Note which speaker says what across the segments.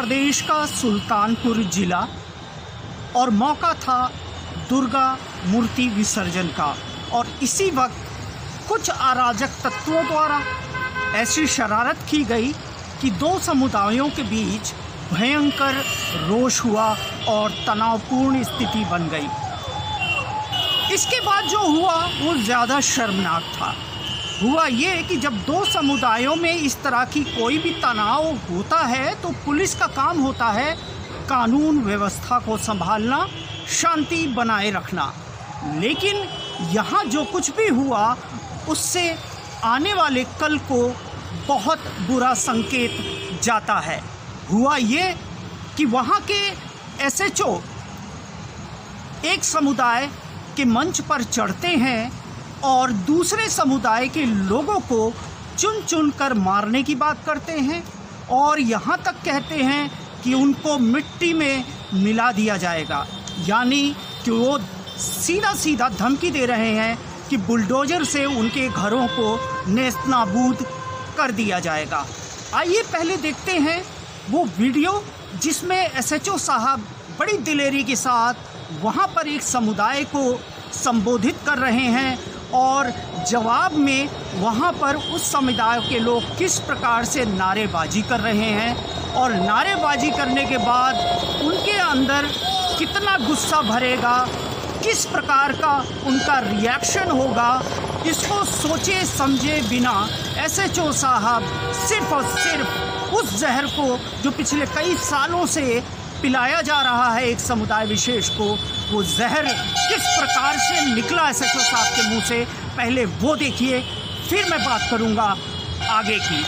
Speaker 1: प्रदेश का सुल्तानपुर जिला और मौका था दुर्गा मूर्ति विसर्जन का। और इसी वक्त कुछ अराजक तत्वों द्वारा ऐसी शरारत की गई कि दो समुदायों के बीच भयंकर रोष हुआ और तनावपूर्ण स्थिति बन गई। इसके बाद जो हुआ वो ज़्यादा शर्मनाक था। हुआ ये कि जब दो समुदायों में इस तरह की कोई भी तनाव होता है तो पुलिस का काम होता है कानून व्यवस्था को संभालना, शांति बनाए रखना। लेकिन यहाँ जो कुछ भी हुआ उससे आने वाले कल को बहुत बुरा संकेत जाता है। हुआ ये कि वहाँ के एसएचओ एक समुदाय के मंच पर चढ़ते हैं और दूसरे समुदाय के लोगों को चुन चुन कर मारने की बात करते हैं और यहाँ तक कहते हैं कि उनको मिट्टी में मिला दिया जाएगा। यानी कि वो सीधा सीधा धमकी दे रहे हैं कि बुलडोज़र से उनके घरों को नेस्तनाबूद कर दिया जाएगा। आइए पहले देखते हैं वो वीडियो जिसमें एसएचओ साहब बड़ी दिलेरी के साथ वहाँ पर एक समुदाय को संबोधित कर रहे हैं और जवाब में वहाँ पर उस समुदाय के लोग किस प्रकार से नारेबाजी कर रहे हैं और नारेबाजी करने के बाद उनके अंदर कितना गुस्सा भरेगा, किस प्रकार का उनका रिएक्शन होगा, इसको सोचे समझे बिना एसएचओ साहब सिर्फ और सिर्फ उस जहर को जो पिछले कई सालों से पिलाया जा रहा है एक समुदाय विशेष को, वो जहर किस प्रकार से निकला एसएचओ साहब के मुंह से, पहले वो देखिए, फिर मैं बात करूंगा आगे की।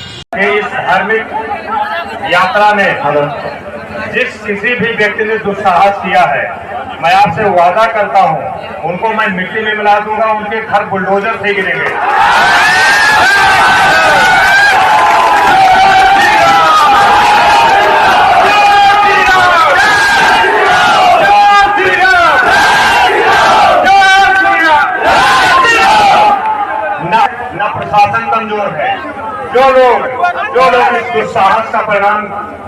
Speaker 2: इस धार्मिक यात्रा में जिस किसी भी व्यक्ति ने दुस्साहस किया है, मैं आपसे वादा करता हूं उनको मैं मिट्टी में मिला दूंगा, उनके घर बुलडोजर से गिरेंगे। न प्रशासन कमजोर है। जो लोग इस दुस्साहस का परिणाम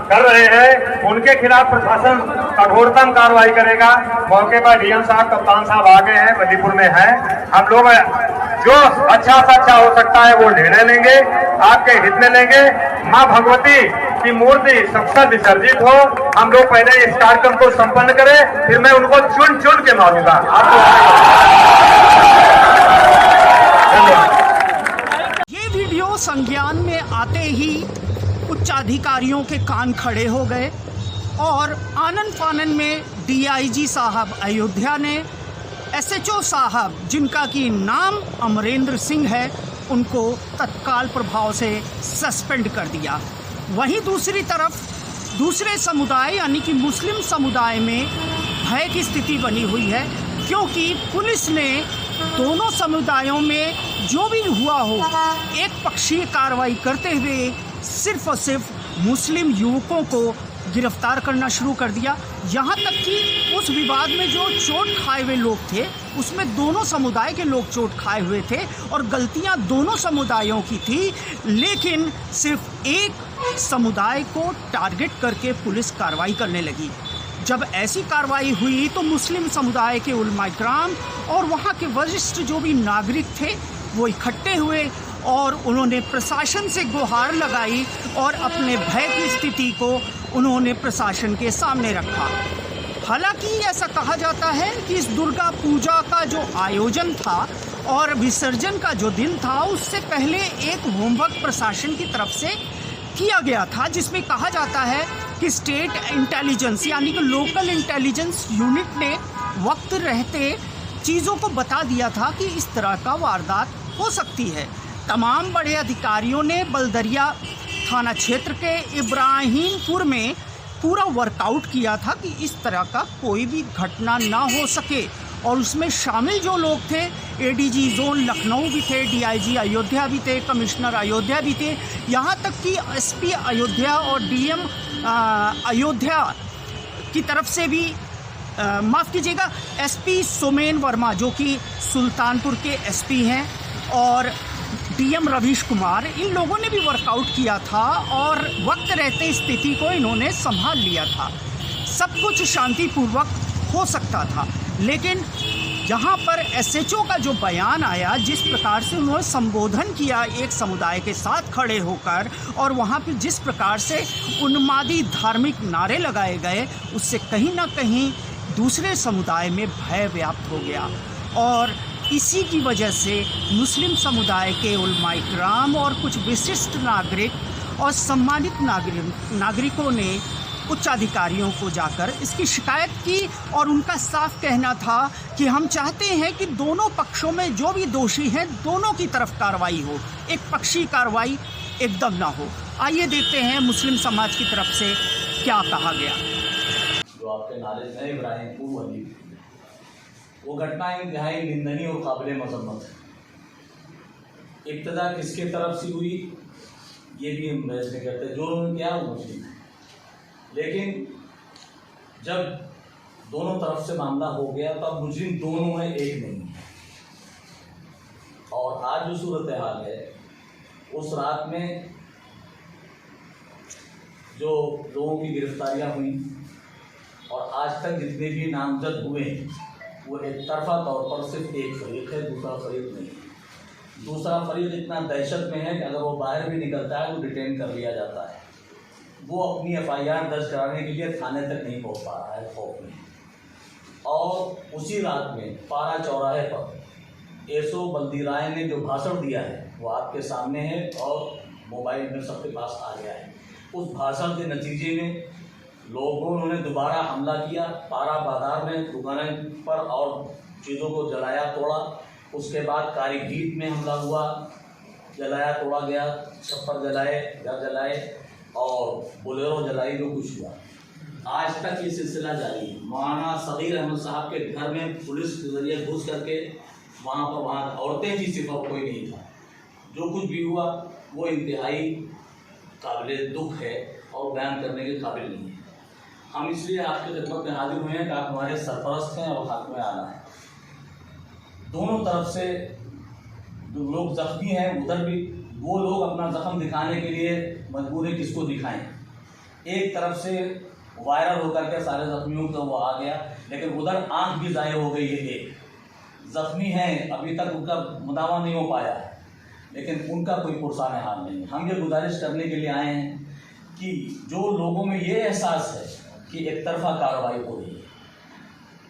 Speaker 2: कर रहे हैं उनके खिलाफ प्रशासन कठोरतम कार्रवाई करेगा। मौके पर डीएम साहब, कप्तान साहब आ गए हैं, बल्लीपुर में हैं। हम लोग जो अच्छा से अच्छा हो सकता है वो निर्णय लेंगे, आपके हित में लेंगे। माँ भगवती की मूर्ति सबसे विसर्जित हो। हम लोग पहले इस कार्यक्रम को संपन्न करें, फिर मैं उनको चुन चुन के मारूंगा।
Speaker 1: संज्ञान में आते ही उच्चाधिकारियों के कान खड़े हो गए और आनन फानन में डीआईजी साहब अयोध्या ने एसएचओ साहब, जिनका कि नाम अमरेंद्र सिंह है, उनको तत्काल प्रभाव से सस्पेंड कर दिया। वहीं दूसरी तरफ दूसरे समुदाय यानी कि मुस्लिम समुदाय में भय की स्थिति बनी हुई है, क्योंकि पुलिस ने दोनों समुदायों में जो भी हुआ हो एक पक्षीय कार्रवाई करते हुए सिर्फ और सिर्फ मुस्लिम युवकों को गिरफ्तार करना शुरू कर दिया। यहाँ तक कि उस विवाद में जो चोट खाए हुए लोग थे उसमें दोनों समुदाय के लोग चोट खाए हुए थे और गलतियाँ दोनों समुदायों की थी, लेकिन सिर्फ एक समुदाय को टारगेट करके पुलिस कार्रवाई करने लगी। जब ऐसी कार्रवाई हुई तो मुस्लिम समुदाय के उलमा-ए-किराम और वहाँ के वरिष्ठ जो भी नागरिक थे वो इकट्ठे हुए और उन्होंने प्रशासन से गुहार लगाई और अपने भय की स्थिति को उन्होंने प्रशासन के सामने रखा। हालांकि ऐसा कहा जाता है कि इस दुर्गा पूजा का जो आयोजन था और विसर्जन का जो दिन था उससे पहले एक होमवर्क प्रशासन की तरफ से किया गया था, जिसमें कहा जाता है कि स्टेट इंटेलिजेंस यानी कि लोकल इंटेलिजेंस यूनिट ने वक्त रहते चीज़ों को बता दिया था कि इस तरह का वारदात हो सकती है। तमाम बड़े अधिकारियों ने बलदरिया थाना क्षेत्र के इब्राहिमपुर में पूरा वर्कआउट किया था कि इस तरह का कोई भी घटना ना हो सके, और उसमें शामिल जो लोग थे एडीजी जोन लखनऊ भी थे, डीआईजी अयोध्या भी थे, कमिश्नर अयोध्या भी थे, यहाँ तक कि एसपी अयोध्या और डीएम अयोध्या की तरफ से भी माफ़ कीजिएगा एसपी सोमेन वर्मा जो कि सुल्तानपुर के एसपी हैं, और डीएम रवीश कुमार, इन लोगों ने भी वर्कआउट किया था और वक्त रहते स्थिति को इन्होंने संभाल लिया था। सब कुछ शांतिपूर्वक हो सकता था, लेकिन यहाँ पर एसएचओ का जो बयान आया, जिस प्रकार से उन्होंने संबोधन किया एक समुदाय के साथ खड़े होकर, और वहाँ पर जिस प्रकार से उन्मादी धार्मिक नारे लगाए गए, उससे कहीं ना कहीं दूसरे समुदाय में भय व्याप्त हो गया। और इसी की वजह से मुस्लिम समुदाय के उलमाए किराम और कुछ विशिष्ट नागरिक और सम्मानित नागरिकों ने उच्च अधिकारियों को जाकर इसकी शिकायत की, और उनका साफ कहना था कि हम चाहते हैं कि दोनों पक्षों में जो भी दोषी हैं, दोनों की तरफ कार्रवाई हो, एक पक्षी कार्रवाई एकदम ना हो। आइए देखते हैं मुस्लिम समाज की तरफ से क्या कहा गया।
Speaker 3: जो आपके नॉलेज है इब्राहिमपुर वाली, वो घटना इंतहाई निंदनीय और काबिल मजम्मत है। इब्तदा किसके तरफ से हुई ये भी हम बहस नहीं करते, जो उन्होंने किया वो मुस्लिम है, लेकिन जब दोनों तरफ से मामला हो गया तो अब मुस्लिम दोनों है, एक नहीं है। और आज जो सूरत हाल है, उस रात में जो लोगों की गिरफ्तारियां हुई और आज तक जितने भी नामजद हुए, वो एक तरफा तौर पर सिर्फ एक फरीक है, दूसरा फरीक नहीं है। दूसरा फरीक इतना दहशत में है कि अगर वो बाहर भी निकलता है तो डिटेन कर लिया जाता है। वो अपनी एफआईआर दर्ज कराने के लिए थाने तक नहीं पहुंच पा रहा है खौफ में। और उसी रात में पारा चौराहे पर एसओ बल्दी राय ने जो भाषण दिया है वो आपके सामने है और मोबाइल में सबके पास आ गया है। उस भाषण के नतीजे में लोगों ने दोबारा हमला किया, पारा बाजार में दुकानें पर और चीज़ों को जलाया तोड़ा। उसके बाद कारीगीत में हमला हुआ, जलाया तोड़ा गया, छप्पर जलाए, घर जलाए और बोलेरो जलाई, जो कुछ हुआ। आज तक ये सिलसिला जारी है। मौलाना सगीर अहमद साहब के घर में पुलिस के जरिए घुस करके वहाँ औरतें थी, सिर्फ और कोई नहीं था। जो कुछ भी हुआ वो इंतहाई काबिल दुख है और बयान करने के काबिल नहीं है। हम इसलिए आपकी खिदमत में हाजिर हुए हैं कि आप हमारे सरपरस्त हैं और हक में आना है। दोनों तरफ से जो लोग जख्मी हैं, उधर भी वो लोग अपना जख्म दिखाने के लिए मजबूर है, किसको दिखाएं। एक तरफ से वायरल होकर के सारे जख्मियों को वो आ गया, लेकिन उधर आंख भी ज़ाहिर हो गई है। एक जख्मी हैं, अभी तक उनका मुदावा नहीं हो पाया है, लेकिन उनका कोई पुरसान हाल नहीं है। हम ये गुजारिश करने के लिए आए हैं कि जो लोगों में ये एहसास है कि एक तरफा कार्रवाई हो रही है,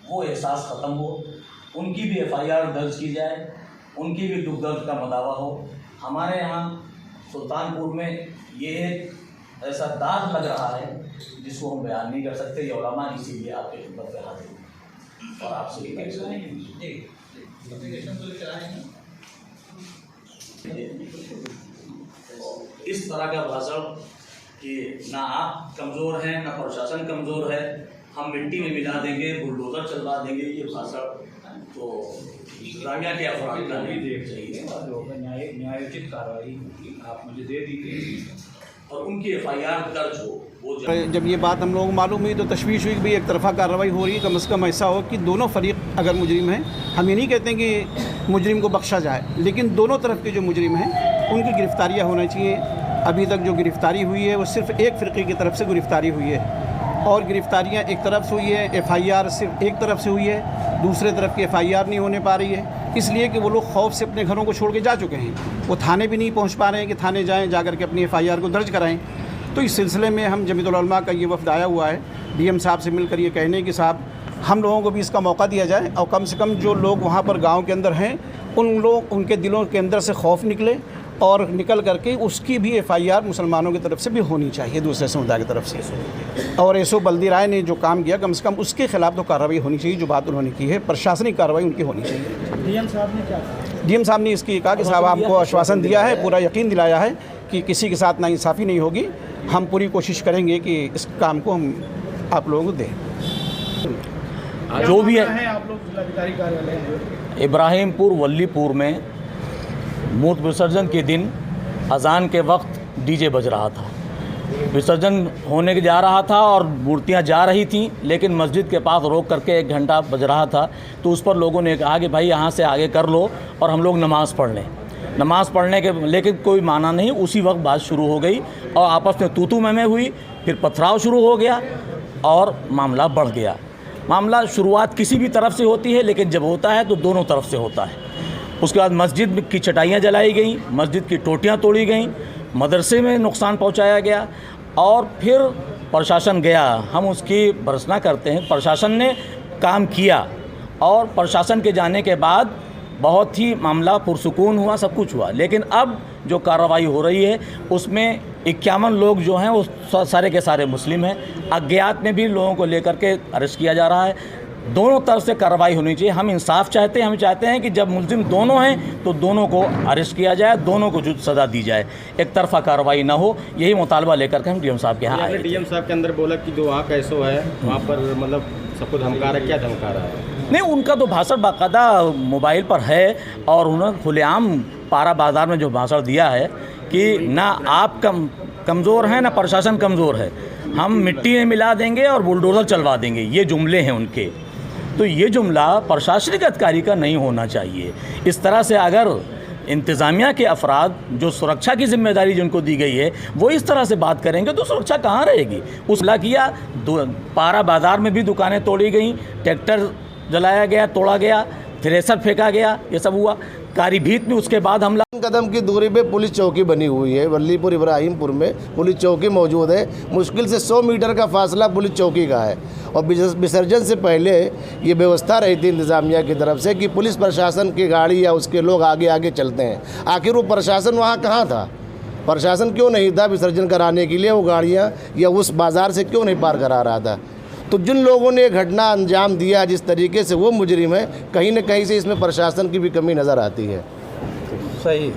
Speaker 3: वो एहसास ख़त्म हो, उनकी भी एफआईआर दर्ज की जाए, उनकी भी दुख दर्द का मदावा हो। हमारे यहाँ सुल्तानपुर में ये एक ऐसा दाग लग रहा है जिसको हम बयान नहीं कर सकते। ये उलमा इसीलिए आपके खिदमत में हाजिर हुए और आपसे इस तरह का भाषण कि ना आप कमज़ोर हैं, ना प्रशासन कमज़ोर है, हम मिट्टी में मिला देंगे, बुलडोजर चलवा देंगे, ये भाषण तो इंतजामिया के अफराद का नहीं देख चाहिए।
Speaker 4: न्यायोचित कार्रवाई आप मुझे दे दीजिए
Speaker 3: और उनकी एफआईआर दर्ज हो।
Speaker 5: जब ये बात हम लोगों को मालूम हुई तो तशवीश हुई कि भाई एक तरफा कार्रवाई हो रही है, कम से कम ऐसा हो कि दोनों फरीक अगर मुजरिम हैं, हम ये नहीं कहते हैं कि मुजरिम को बख्शा जाए, लेकिन दोनों तरफ के जो मुजरिम हैं उनकी गिरफ्तारियाँ होनी चाहिए। अभी तक जो गिरफ्तारी हुई है वो सिर्फ एक फ़िरक़े की तरफ से गिरफ्तारी हुई है, और गिरफ्तारियाँ एक तरफ से हुई है, एफआईआर सिर्फ एक तरफ से हुई है, दूसरे तरफ की एफआईआर नहीं होने पा रही है, इसलिए कि वो लोग खौफ से अपने घरों को छोड़ के जा चुके हैं। वो थाने भी नहीं पहुंच पा रहे हैं कि थाने जाएं, जाकर के अपनी एफआईआर को दर्ज कराएं। तो इस सिलसिले में हम जमीयतुल उलमा का ये वफ़द आया हुआ है डीएम साहब से मिलकर ये कहने कि साहब हम लोगों को भी इसका मौका दिया जाए, और कम से कम जो लोग वहाँ पर गाँव के अंदर हैं उनके दिलों के अंदर से खौफ निकले, और निकल करके उसकी भी एफआईआर मुसलमानों की तरफ से भी होनी चाहिए, दूसरे समुदाय की तरफ से। और एसओ बल्दी राय ने जो काम किया, कम से कम उसके खिलाफ तो कार्रवाई होनी चाहिए, जो बात उन्होंने की है, प्रशासनिक कार्रवाई उनकी होनी चाहिए।
Speaker 1: डीएम साहब ने क्या कहा?
Speaker 5: डीएम साहब ने इसकी कहा कि साहब आपको आश्वासन दिया है, पूरा यकीन दिलाया है कि किसी के साथ नाइंसाफ़ी नहीं होगी, हम पूरी कोशिश करेंगे कि इस काम को हम आप लोगों को दें।
Speaker 3: जो भी है,
Speaker 4: आप लोग जिलाधिकारी कार्यालय
Speaker 3: इब्राहिमपुर वल्लीपुर में मूर्ति विसर्जन के दिन अजान के वक्त डीजे बज रहा था। विसर्जन होने के जा रहा था और मूर्तियां जा रही थीं, लेकिन मस्जिद के पास रोक करके 1 घंटा बज रहा था, तो उस पर लोगों ने कहा कि भाई यहाँ से आगे कर लो और हम लोग नमाज़ पढ़ लें। नमाज़ पढ़ने के, लेकिन कोई माना नहीं। उसी वक्त बात शुरू हो गई और आपस में तू मैं हुई, फिर पथराव शुरू हो गया और मामला बढ़ गया। मामला शुरुआत किसी भी तरफ से होती है, लेकिन जब होता है तो दोनों तरफ से होता है। उसके बाद मस्जिद की चटाइयाँ जलाई गई, मस्जिद की टोटियाँ तोड़ी गईं, मदरसे में नुकसान पहुँचाया गया और फिर प्रशासन गया। हम उसकी भर्त्सना करते हैं, प्रशासन ने काम किया और प्रशासन के जाने के बाद बहुत ही मामला पुरसुकून हुआ, सब कुछ हुआ। लेकिन अब जो कार्रवाई हो रही है उसमें 51 लोग जो हैं वो सारे के सारे मुस्लिम हैं। अज्ञात में भी लोगों को लेकर के अरेस्ट किया जा रहा है। दोनों तरफ से कार्रवाई होनी चाहिए। हम इंसाफ चाहते हैं, हम चाहते हैं कि जब मुल्जिम दोनों हैं तो दोनों को अरेस्ट किया जाए, दोनों को जो सज़ा दी जाए, एक तरफा कार्रवाई ना हो। यही मुतालबा लेकर के हम डीएम साहब के यहाँ आए।
Speaker 6: डीएम साहब के अंदर बोला कि जो वहाँ कैसो है वहाँ पर मतलब सबको धमका रहा है, क्या धमका रहा है?
Speaker 3: नहीं, उनका तो भाषण बाकायदा मोबाइल पर है और उन्होंने खुलेआम पारा बाज़ार में जो भाषण दिया है कि ना आप कमज़ोर हैं ना प्रशासन कमज़ोर है, हम मिट्टी में मिला देंगे और बुलडोज़र चलवा देंगे, ये जुमले हैं उनके। तो ये जुमला प्रशासनिक अधिकारी का नहीं होना चाहिए। इस तरह से अगर इंतज़ामिया के अफराद जो सुरक्षा की जिम्मेदारी जिनको दी गई है वो इस तरह से बात करेंगे तो सुरक्षा कहाँ रहेगी। उसला किया, पारा बाज़ार में भी दुकानें तोड़ी गईं, ट्रैक्टर जलाया गया, तोड़ा गया, थ्रेसर फेंका गया, ये सब हुआ। कारीभीत में उसके बाद हमला।
Speaker 7: कदम की दूरी पे पुलिस चौकी बनी हुई है। वल्लीपुर इब्राहिमपुर में पुलिस चौकी मौजूद है। मुश्किल से 100 मीटर का फासला पुलिस चौकी का है और विसर्जन से पहले ये व्यवस्था रही थी इंतज़ामिया की तरफ से कि पुलिस प्रशासन की गाड़ी या उसके लोग आगे आगे चलते हैं। आखिर वो प्रशासन वहाँ कहाँ था? प्रशासन क्यों नहीं था विसर्जन कराने के लिए? वो गाड़ियाँ या उस बाज़ार से क्यों नहीं पार करा रहा था? तो जिन लोगों ने घटना अंजाम दिया जिस तरीके से वो मुजरिम है, कहीं न कहीं से इसमें प्रशासन की भी कमी नज़र आती है।
Speaker 3: सही।